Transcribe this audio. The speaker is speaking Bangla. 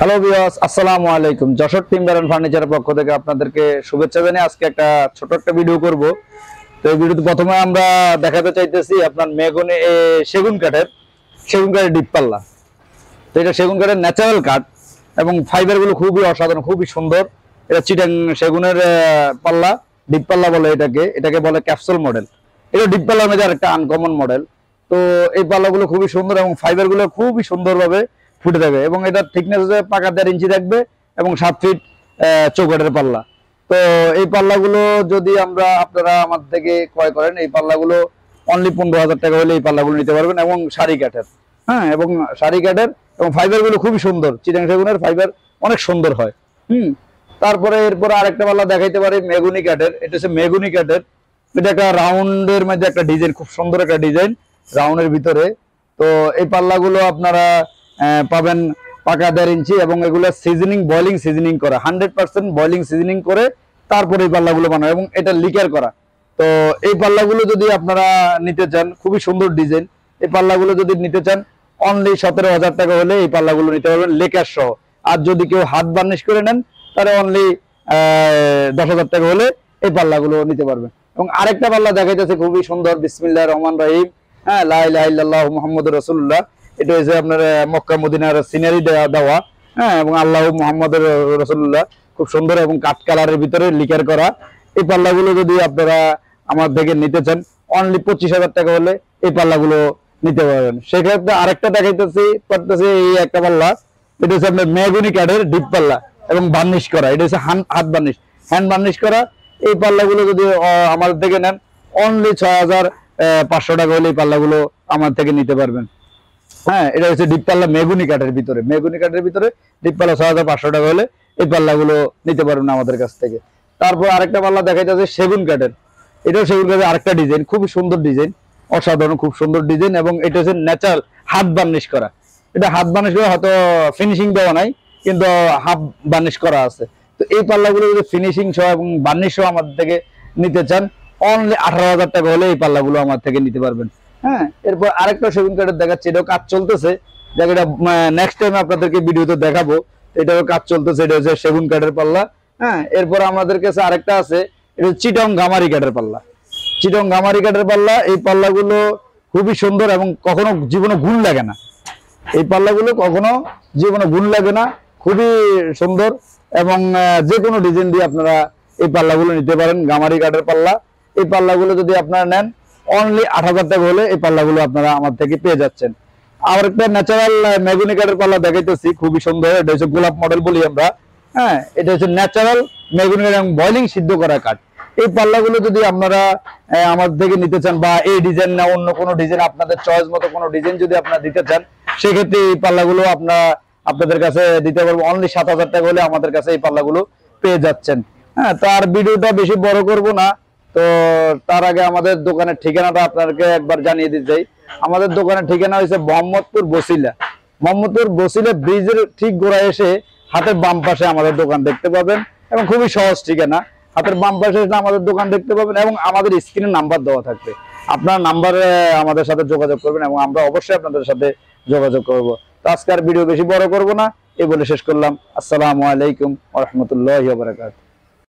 হ্যালো ভিউয়ার্স, আসসালামু আলাইকুম। যশোর টিম্বার এন্ড ফার্নিচারের পক্ষ থেকে আপনাদেরকে শুভেচ্ছা জানিয়ে আজকে একটা ছোট একটা ভিডিও করব। তো এই ভিডিওতে প্রথমে আমরা দেখাতে চাইতেছি আপনার মেহগনি সেগুন কাঠের ডিপ পাল্লা। তো এটা সেগুন কাঠের ন্যাচারাল কাঠ এবং ফাইবার গুলো খুবই অসাধারণ, খুবই সুন্দর। এটা চিটাং সেগুনের পাল্লা, ডিপ পাল্লা বলে এটাকে বলে ক্যাপসুল মডেল। এটা ডিপ পাল্লার মধ্যে আরেকটা আনকমন মডেল। তো এই পাল্লাগুলো খুবই সুন্দর এবং ফাইবার গুলো খুবই সুন্দরভাবে ফুটে থাকবে এবং এটার থিকনেস হচ্ছে পাকা 1.5 ইঞ্চি থাকবে এবং 7 ফিট চৌকাঠের পাল্লা। তো এই পাল্লাগুলো যদি আপনারা আমার থেকে ক্রয় করেন, এই পাল্লাগুলো অনলি 15,000 টাকা হলে এই পাল্লাগুলো নিতে পারবেন এবং সারি কাঠের, এবং সারি কাঠের এবং ফাইবার গুলো খুবই সুন্দর। চিটাং সেগুনের ফাইবার অনেক সুন্দর হয়। তারপরে এরপর আরেকটা পাল্লা দেখাইতে পারি মেহগনি কাঠের। এটা হচ্ছে মেহগনি কাঠের, এটা একটা রাউন্ডের মধ্যে একটা ডিজাইন, খুব সুন্দর একটা ডিজাইন রাউন্ডের ভিতরে। তো এই পাল্লাগুলো আপনারা পাবেন পাকা 1.5 ইঞ্চি এবং এগুলো বয়লিং সিজনিং করা, 100% বয়লিং সিজনিং করে তারপরে এই পাল্লাগুলো বানানো এবং এটা লিকার করা। তো এই পাল্লাগুলো যদি আপনারা নিতে চান, খুবই সুন্দর ডিজাইন। এই পাল্লাগুলো যদি নিতে চান অনলি 17,000 টাকা হলে এই পাল্লাগুলো নিতে পারবেন লেকার সহ। আর যদি কেউ হাত বার্নিশ করে নেন তাহলে অনলি 10,000 টাকা হলে এই পাল্লাগুলো নিতে পারবেন। এবং আরেকটা পাল্লা দেখা যাচ্ছে খুবই সুন্দর, বিসমিল্লাহির রহমানির রহিম, লা ইলাহা ইল্লাল্লাহু মুহাম্মাদুর রাসূলুল্লাহ। এটা হচ্ছে আপনার মক্কা মদিনার সিনারি দেওয়া, এবং আল্লাহ মুহাম্মাদুর রাসূলুল্লাহ, খুব সুন্দর এবং কাঠ কালারের ভিতরে লিকার করা। এই পাল্লাগুলো যদি আপনারা আমার থেকে নিতে চান অনলি 25,000 টাকা হলে এই পাল্লাগুলো নিতে পারবেন। সেক্ষেত্রে আরেকটা দেখাইতেছি এই একটা পাল্লা, এটা হচ্ছে আপনার মেহগনি কাঠের ডিপ পাল্লা এবং বার্নিশ করা। এটা হচ্ছে হাত বার্নিশ, হ্যান্ড বার্নিশ করা। এই পাল্লাগুলো যদি আমার থেকে নেন অনলি 6,500 টাকা হলে এই পাল্লাগুলো আমার থেকে নিতে পারবেন। এটা হচ্ছে ডিপ পাল্লা মেহগনি কাঠের ভিতরে ডিপ পাল্লা 6,500 টাকা হলে এই পাল্লাগুলো নিতে পারবেন আমাদের কাছ থেকে। তারপর আরেকটা পাল্লা দেখা যাচ্ছে সেগুন কাঠের। এটাও সেগুন কাঠের আরেকটা ডিজাইন, খুবই সুন্দর ডিজাইন, অসাধারণ, খুব সুন্দর ডিজাইন এবং এটা হচ্ছে ন্যাচারাল হাত বার্নিশ করা। এটা হাত বার্নিশ করা, হয়তো ফিনিশিং দেওয়া নাই কিন্তু হাফ বার্নিশ করা আছে। তো এই পাল্লাগুলো যদি ফিনিশিং সহ এবং বার্নিশ সহ আমাদের থেকে নিতে চান অনলি 18,000 টাকা হলে এই পাল্লাগুলো আমার থেকে নিতে পারবেন। এরপর আরেকটা সেগুন কাঠের দেখাচ্ছি, এটাও কাজ চলতেছে, যেটা নেক্সট টাইম আপনাদেরকে ভিডিওতে দেখাবো। এটাও কাজ চলতেছে, এটা হচ্ছে সেগুন কাঠের পাল্লা। এরপর আমাদের কাছে আরেকটা আছে, এটা চিটং গামারি কাঠের পাল্লা। চিটং গামারি কাঠের পাল্লা, এই পাল্লাগুলো খুবই সুন্দর এবং কখনো জীবনে গুণ লাগে না। এই পাল্লাগুলো কখনো জীবনে গুণ লাগে না, খুবই সুন্দর এবং যে কোনো ডিজাইন দিয়ে আপনারা এই পাল্লাগুলো নিতে পারেন। গামারি কাঠের পাল্লা, এই পাল্লাগুলো যদি আপনারা নেন অনলি 8,000 টাকা হলে এই পাল্লাগুলো আপনারা আমার থেকে পেয়ে যাচ্ছেন। আর একটা ন্যাচারাল মেহগনি কাঠের পাল্লা দেখাইতেছি, খুবই সুন্দর। এটা হচ্ছে গোলাপ মডেল বলি আমরা। এটা হচ্ছে ন্যাচারাল মেহগনি কাঠ এবং বয়লিং সিদ্ধ করা কাঠ। এই পাল্লাগুলো যদি আপনারা আমার থেকে নিতে চান বা এই ডিজাইন না অন্য কোনো ডিজাইন, আপনাদের চয়েস মতো কোনো ডিজাইন যদি আপনারা দিতে চান, সেক্ষেত্রে এই পাল্লাগুলো আপনাদের কাছে দিতে পারবো অনলি 7,000 টাকা হলে আমাদের কাছে এই পাল্লাগুলো পেয়ে যাচ্ছেন। তার ভিডিওটা বেশি বড় করব না। তো তার আগে আমাদের দোকানের ঠিকানাটা আপনাদেরকে একবার জানিয়ে দিতে চাই। আমাদের দোকানের ঠিকানা হচ্ছে মোহাম্মদপুর বসিলা ব্রিজের ঠিক গোড়ায় এসে হাতের বাম পাশে আমাদের দোকান দেখতে পাবেন এবং খুবই সহজ ঠিকানা। হাতের বাম পাশে এসে আমাদের দোকান দেখতে পাবেন এবং আমাদের স্ক্রিনে নাম্বার দেওয়া থাকবে। আপনার নাম্বারে আমাদের সাথে যোগাযোগ করবেন এবং আমরা অবশ্যই আপনাদের সাথে যোগাযোগ করব। তো আজকের ভিডিও বেশি বড় করব না, এই বলে শেষ করলাম। আসসালামু আলাইকুম ওয়া রাহমাতুল্লাহি ওয়া বারাকাতুহু।